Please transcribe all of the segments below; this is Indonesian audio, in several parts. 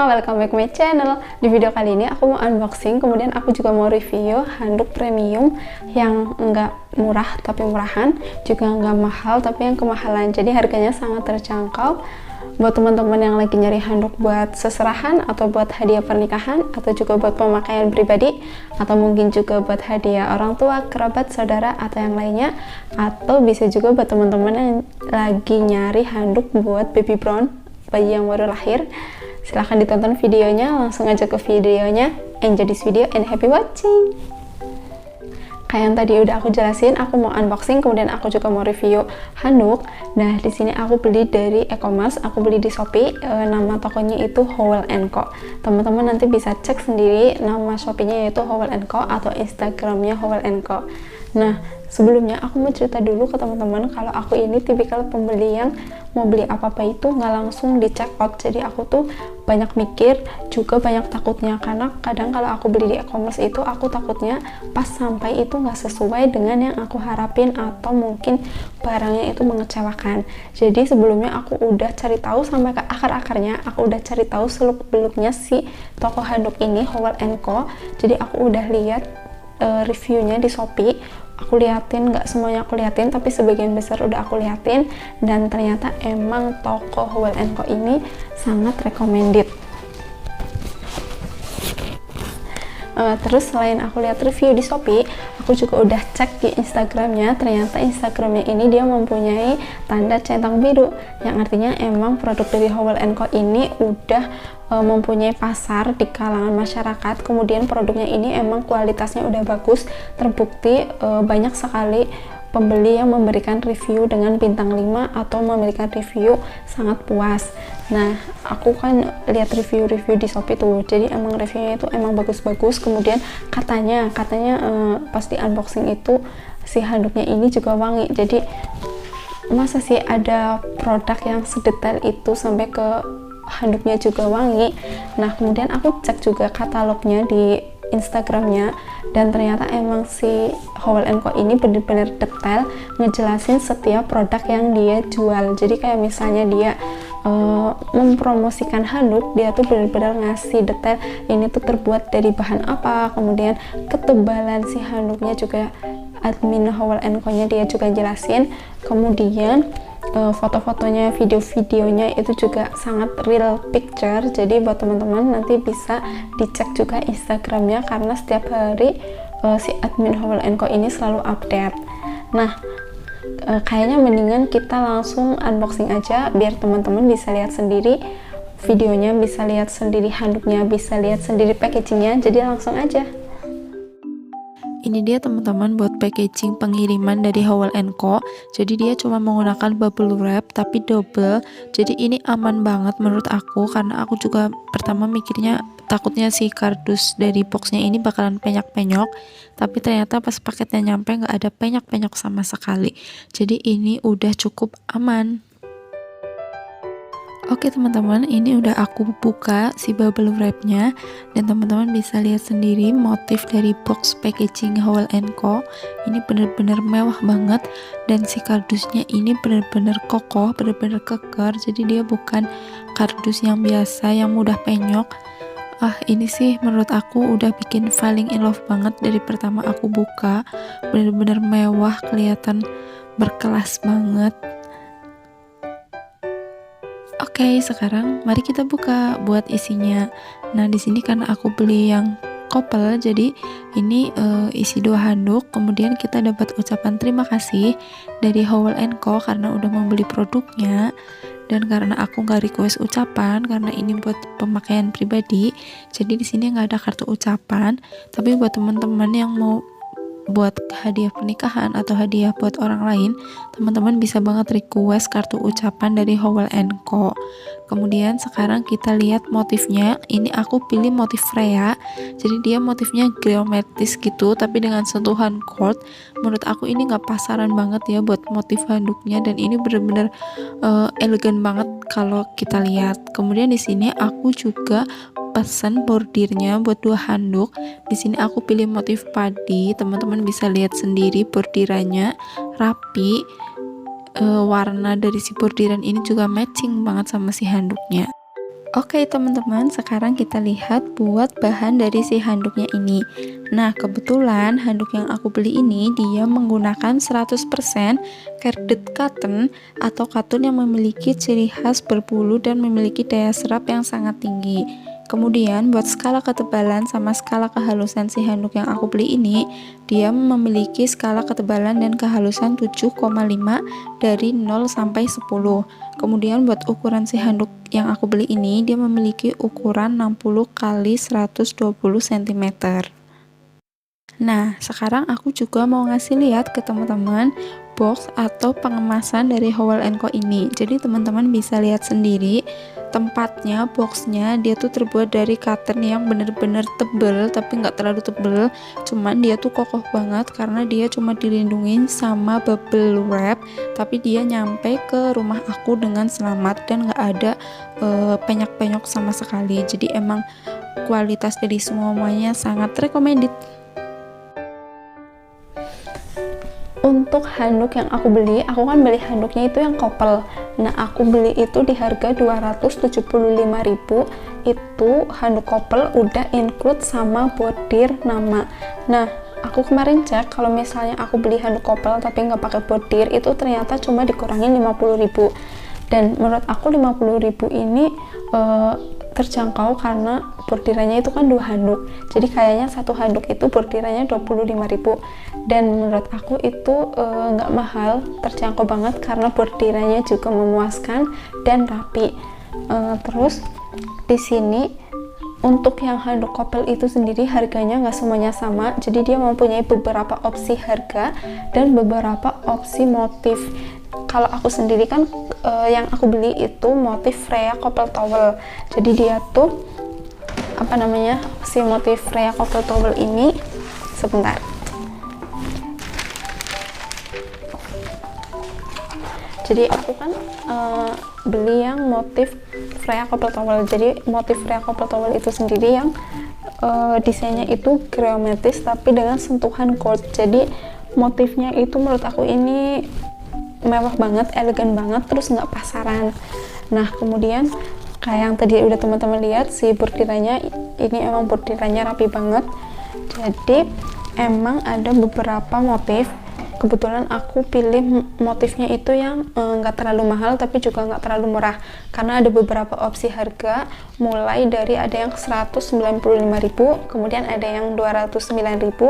semua, welcome back my channel. Di video kali ini aku mau unboxing, kemudian aku juga mau review handuk premium yang enggak murah tapi murahan, juga enggak mahal tapi yang kemahalan. Jadi harganya sangat terjangkau buat teman-teman yang lagi nyari handuk buat seserahan atau buat hadiah pernikahan, atau juga buat pemakaian pribadi, atau mungkin juga buat hadiah orang tua, kerabat, saudara, atau yang lainnya. Atau bisa juga buat teman-teman yang lagi nyari handuk buat baby brown, bayi yang baru lahir. Silahkan ditonton videonya, langsung aja ke videonya. Enjoy this video and happy watching. Kayak yang tadi udah aku jelasin, aku mau unboxing, kemudian aku juga mau review handuk. Nah, di sini aku beli dari e-commerce, aku beli di Shopee. Nama tokonya itu Howell & Co. Teman-teman nanti bisa cek sendiri nama Shopee-nya yaitu Howell & Co atau Instagramnya Howell & Co. Nah, sebelumnya aku mau cerita dulu ke teman-teman kalau aku ini tipikal pembeli yang mau beli apa-apa itu nggak langsung di check out. Jadi aku tuh banyak mikir, juga banyak takutnya, karena kadang kalau aku beli di e-commerce itu aku takutnya pas sampai itu nggak sesuai dengan yang aku harapin, atau mungkin barangnya itu mengecewakan. Jadi sebelumnya aku udah cari tahu sampai ke akar-akarnya, aku udah cari tahu seluk-beluknya si toko handuk ini Howell & Co. Jadi aku udah lihat reviewnya di Shopee. Aku liatin, nggak semuanya aku liatin, tapi sebagian besar udah aku liatin, dan ternyata emang toko Howell & Co ini sangat recommended. Terus selain aku lihat review di Shopee, aku juga udah cek di Instagramnya. Ternyata Instagramnya ini dia mempunyai tanda centang biru, yang artinya emang produk dari Howell & Co ini udah mempunyai pasar di kalangan masyarakat. Kemudian produknya ini emang kualitasnya udah bagus, terbukti banyak sekali pembeli yang memberikan review dengan bintang 5 atau memberikan review sangat puas. Nah, aku kan lihat review-review di Shopee tuh, jadi emang reviewnya itu emang bagus-bagus. Kemudian katanya pas di unboxing itu si handuknya ini juga wangi. Jadi masa sih ada produk yang sedetail itu sampai ke handuknya juga wangi. Nah, kemudian aku cek juga katalognya di Instagramnya, dan ternyata emang si Howell & Co ini bener-bener detail ngejelasin setiap produk yang dia jual. Jadi kayak misalnya dia mempromosikan handuk, dia tuh bener-bener ngasih detail ini tuh terbuat dari bahan apa, kemudian ketebalan si handuknya juga admin Howell & Co nya dia juga jelasin. Kemudian foto-fotonya, video-videonya itu juga sangat real picture. Jadi buat teman-teman nanti bisa dicek juga Instagramnya, karena setiap hari si admin Howell & Co ini selalu update. Nah, kayaknya mendingan kita langsung unboxing aja, biar teman-teman bisa lihat sendiri videonya, bisa lihat sendiri handuknya, bisa lihat sendiri packagingnya. Jadi langsung aja. Ini dia teman-teman buat packaging pengiriman dari Howell & Co. Jadi dia cuma menggunakan bubble wrap tapi double. Jadi ini aman banget menurut aku, karena aku juga pertama mikirnya takutnya si kardus dari boxnya ini bakalan penyok-penyok, tapi ternyata pas paketnya nyampe nggak ada penyok-penyok sama sekali. Jadi ini udah cukup aman. Oke teman-teman, ini udah aku buka si bubble wrapnya, dan teman-teman bisa lihat sendiri motif dari box packaging Howell & Co. Ini bener-bener mewah banget, dan si kardusnya ini bener-bener kokoh, bener-bener keker. Jadi dia bukan kardus yang biasa yang mudah penyok. Ini sih menurut aku udah bikin falling in love banget dari pertama aku buka. Bener-bener mewah, kelihatan berkelas banget. Oke, sekarang mari kita buka buat isinya. Nah, di sini karena aku beli yang couple, jadi ini isi 2 handuk. Kemudian kita dapat ucapan terima kasih dari Howell & Co karena udah membeli produknya. Dan karena aku nggak request ucapan, karena ini buat pemakaian pribadi, jadi di sini nggak ada kartu ucapan. Tapi buat teman-teman yang mau buat hadiah pernikahan atau hadiah buat orang lain, teman-teman bisa banget request kartu ucapan dari Howell & Co. Kemudian sekarang kita lihat motifnya. Ini aku pilih motif Freya, jadi dia motifnya geometris gitu tapi dengan sentuhan gold. Menurut aku ini nggak pasaran banget ya buat motif handuknya, dan ini bener-bener elegan banget kalau kita lihat. Kemudian di sini aku juga pesan bordirnya buat 2 handuk. Di sini aku pilih motif padi. Teman-teman bisa lihat sendiri bordirannya rapi. Warna dari si bordiran ini juga matching banget sama si handuknya. Oke teman-teman, sekarang kita lihat buat bahan dari si handuknya ini. Nah, kebetulan handuk yang aku beli ini dia menggunakan 100% carded cotton atau katun yang memiliki ciri khas berbulu dan memiliki daya serap yang sangat tinggi. Kemudian buat skala ketebalan sama skala kehalusan si handuk yang aku beli ini, dia memiliki skala ketebalan dan kehalusan 7,5 dari 0 sampai 10. Kemudian buat ukuran si handuk yang aku beli ini, dia memiliki ukuran 60 x 120 cm. Nah, sekarang aku juga mau ngasih lihat ke teman-teman box atau pengemasan dari Howell & Co ini. Jadi teman-teman bisa lihat sendiri tempatnya, boxnya dia tuh terbuat dari cotton yang bener-bener tebel tapi nggak terlalu tebel, cuman dia tuh kokoh banget karena dia cuma dilindungin sama bubble wrap, tapi dia nyampe ke rumah aku dengan selamat dan nggak ada penyok-penyok sama sekali. Jadi emang kualitas dari semuanya sangat recommended. Untuk handuk yang aku beli, aku kan beli handuknya itu yang couple. Nah, aku beli itu di harga 275.000. Itu handuk couple udah include sama bordir nama. Nah, aku kemarin cek kalau misalnya aku beli handuk couple tapi nggak pakai bordir, itu ternyata cuma dikurangin 50.000. Dan menurut aku 50.000 ini terjangkau karena bordirannya itu kan 2 handuk, jadi kayaknya satu handuk itu bordirannya 25.000, dan menurut aku itu nggak mahal, terjangkau banget karena bordirannya juga memuaskan dan rapi. Terus di sini untuk yang handuk couple itu sendiri harganya nggak semuanya sama, jadi dia mempunyai beberapa opsi harga dan beberapa opsi motif. Kalau aku sendiri kan yang aku beli itu motif Freya couple towel. Jadi dia tuh apa namanya, si motif Freya couple towel ini, sebentar. Jadi aku kan beli yang motif Freya couple towel. Jadi motif Freya couple towel itu sendiri yang desainnya itu geometris tapi dengan sentuhan gold. Jadi motifnya itu menurut aku ini mewah banget, elegan banget, terus nggak pasaran. Nah, kemudian kayak yang tadi udah teman-teman lihat, si bordirannya ini emang bordirannya rapi banget. Jadi emang ada beberapa motif. Kebetulan aku pilih motifnya itu yang nggak terlalu mahal tapi juga nggak terlalu murah, karena ada beberapa opsi harga, mulai dari ada yang 195.000, kemudian ada yang 209.000,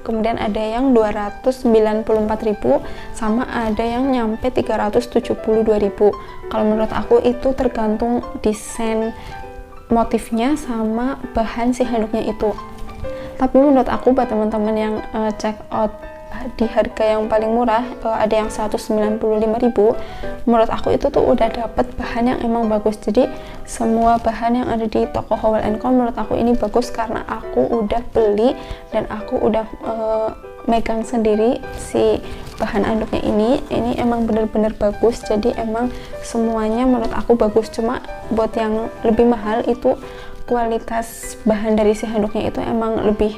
kemudian ada yang 294.000, sama ada yang nyampe 372.000. Kalau menurut aku itu tergantung desain motifnya sama bahan si handuknya itu. Tapi menurut aku buat teman-teman yang check out di harga yang paling murah, ada yang 195.000, menurut aku itu tuh udah dapet bahan yang emang bagus. Jadi semua bahan yang ada di toko Howell & Co menurut aku ini bagus karena aku udah beli dan aku udah megang sendiri si bahan anduknya ini emang bener-bener bagus. Jadi emang semuanya menurut aku bagus, cuma buat yang lebih mahal itu kualitas bahan dari si handuknya itu emang lebih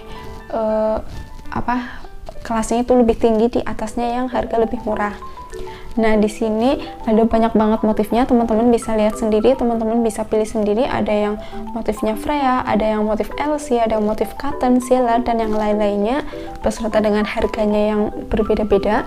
kelasnya itu lebih tinggi di atasnya yang harga lebih murah. Nah, di sini ada banyak banget motifnya, teman-teman bisa lihat sendiri, teman-teman bisa pilih sendiri. Ada yang motifnya Freya, ada yang motif Elsie, ada yang motif cotton, Sheila, dan yang lain-lainnya, beserta dengan harganya yang berbeda-beda.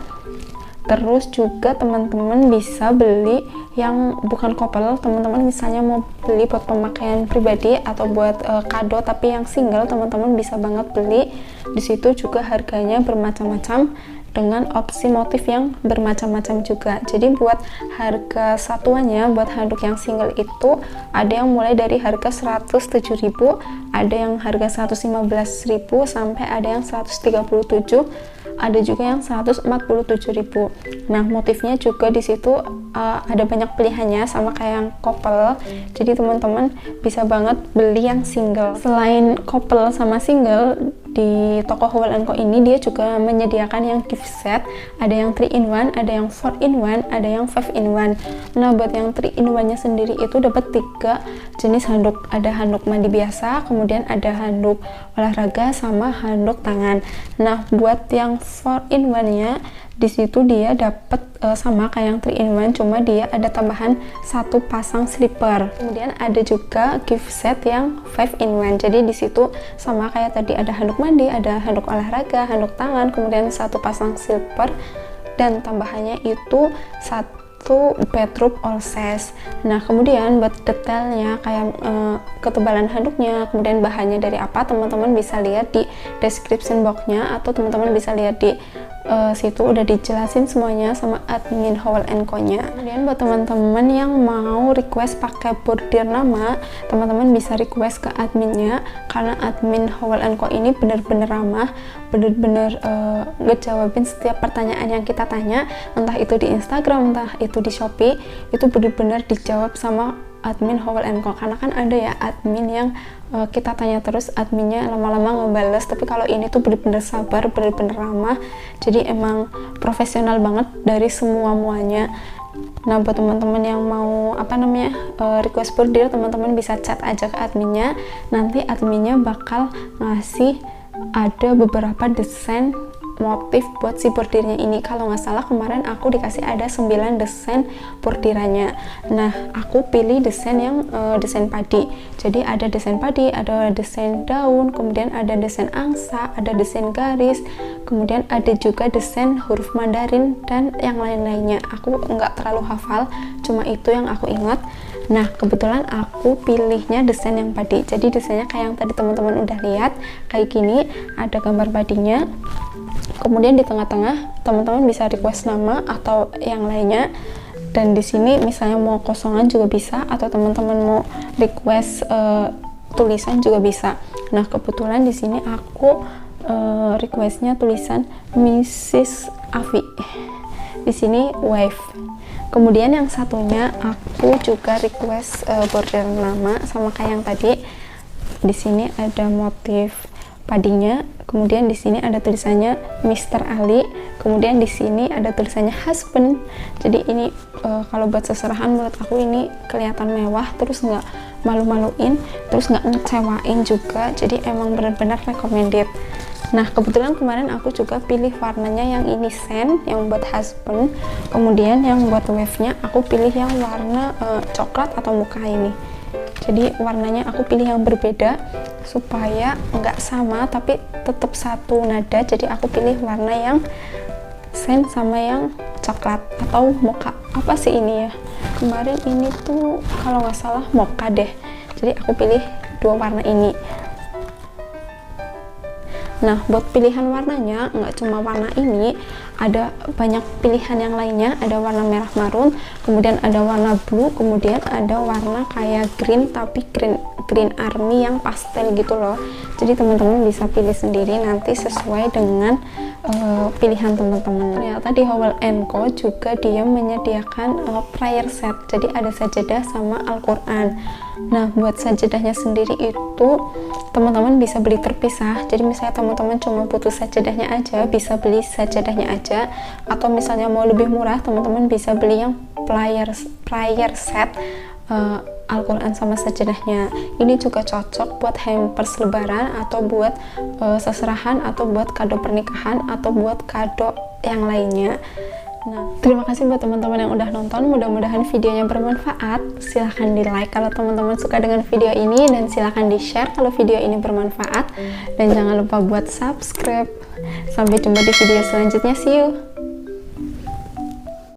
Terus juga teman-teman bisa beli yang bukan couple. Teman-teman misalnya mau beli buat pemakaian pribadi atau buat kado tapi yang single, teman-teman bisa banget beli. Di situ juga harganya bermacam-macam dengan opsi motif yang bermacam-macam juga. Jadi buat harga satuannya buat handuk yang single itu ada yang mulai dari harga 107.000, ada yang harga 115.000, sampai ada yang 137, ada juga yang 147.000. Nah, motifnya juga di situ ada banyak pilihannya sama kayak yang couple. Jadi teman-teman bisa banget beli yang single. Selain couple sama single, di toko Howell & Co ini dia juga menyediakan yang gift set. Ada yang 3-in-1, ada yang 4-in-1, ada yang 5-in-1. Nah, buat yang 3-in-1 nya sendiri itu dapat 3 jenis handuk. Ada handuk mandi biasa, kemudian ada handuk olahraga, sama handuk tangan. Nah, buat yang 4-in-1 nya Di situ dia dapat sama kayak yang 3 in 1, cuma dia ada tambahan 1 pasang slipper. Kemudian ada juga gift set yang 5 in 1. Jadi di situ sama kayak tadi, ada handuk mandi, ada handuk olahraga, handuk tangan, kemudian 1 pasang slipper, dan tambahannya itu 1 bedroom all size. Nah, kemudian buat detailnya kayak ketebalan handuknya, kemudian bahannya dari apa, teman-teman bisa lihat di description boxnya, atau teman-teman bisa lihat di situ udah dijelasin semuanya sama admin Howell & Co-nya. Kemudian buat teman-teman yang mau request pakai bordir nama, teman-teman bisa request ke adminnya, karena admin Howell & Co ini bener-bener ramah, bener-bener ngejawabin setiap pertanyaan yang kita tanya, entah itu di Instagram, entah itu di Shopee, itu bener-bener dijawab sama admin Howell & Co. Karena kan ada ya admin yang kita tanya terus, adminnya lama-lama ngebales, tapi kalau ini tuh bener-bener sabar, bener-bener ramah, jadi emang profesional banget dari semua-muanya. Nah, buat teman-teman yang mau request bordir, teman-teman bisa chat aja ke adminnya, nanti adminnya bakal ngasih ada beberapa desain motif buat si bordirnya ini. Kalau nggak salah kemarin aku dikasih ada 9 desain bordirannya. Nah, aku pilih desain yang desain padi. Jadi ada desain padi, ada desain daun, kemudian ada desain angsa, ada desain garis, kemudian ada juga desain huruf Mandarin, dan yang lain-lainnya. Aku nggak terlalu hafal, cuma itu yang aku ingat. Nah, kebetulan aku pilihnya desain yang padi. Jadi desainnya kayak yang tadi teman-teman udah lihat, kayak gini, ada gambar padinya. Kemudian di tengah-tengah teman-teman bisa request nama atau yang lainnya, dan di sini misalnya mau kosongan juga bisa, atau teman-teman mau request tulisan juga bisa. Nah, kebetulan di sini aku requestnya tulisan Mrs. Avi, di sini wave. Kemudian yang satunya aku juga request bordir nama sama kayak yang tadi. Di sini ada motif padinya, kemudian di sini ada tulisannya Mr. Ali, kemudian di sini ada tulisannya husband. Jadi ini kalau buat seserahan menurut aku ini kelihatan mewah, terus nggak malu-maluin, terus nggak ngecewain juga, jadi emang benar-benar recommended. Nah, kebetulan kemarin aku juga pilih warnanya yang ini sand, yang buat husband, kemudian yang buat wave-nya aku pilih yang warna coklat atau muka ini. Jadi warnanya aku pilih yang berbeda supaya nggak sama tapi tetap satu nada. Jadi aku pilih warna yang sand sama yang coklat atau mocha. Apa sih ini ya? Kemarin ini tuh kalau nggak salah mocha deh. Jadi aku pilih 2 warna ini. Nah, buat pilihan warnanya nggak cuma warna ini, ada banyak pilihan yang lainnya. Ada warna merah marun, kemudian ada warna blue, kemudian ada warna kayak green tapi green army yang pastel gitu loh. Jadi teman-teman bisa pilih sendiri nanti sesuai dengan pilihan teman-teman. Ternyata di Howell & Co juga dia menyediakan prayer set. Jadi ada sajadah sama Al-Quran. Nah, buat sajadahnya sendiri itu teman-teman bisa beli terpisah. Jadi misalnya teman-teman cuma butuh sajadahnya aja, bisa beli sajadahnya aja. Atau misalnya mau lebih murah, teman-teman bisa beli yang prayer set Al-Quran sama sajadahnya. Ini juga cocok buat hampers lebaran, atau buat seserahan, atau buat kado pernikahan, atau buat kado yang lainnya. Nah, terima kasih buat teman-teman yang udah nonton. Mudah-mudahan videonya bermanfaat. Silahkan di like kalau teman-teman suka dengan video ini, dan silahkan di share kalau video ini bermanfaat, dan jangan lupa buat subscribe. Sampai jumpa di video selanjutnya. See you.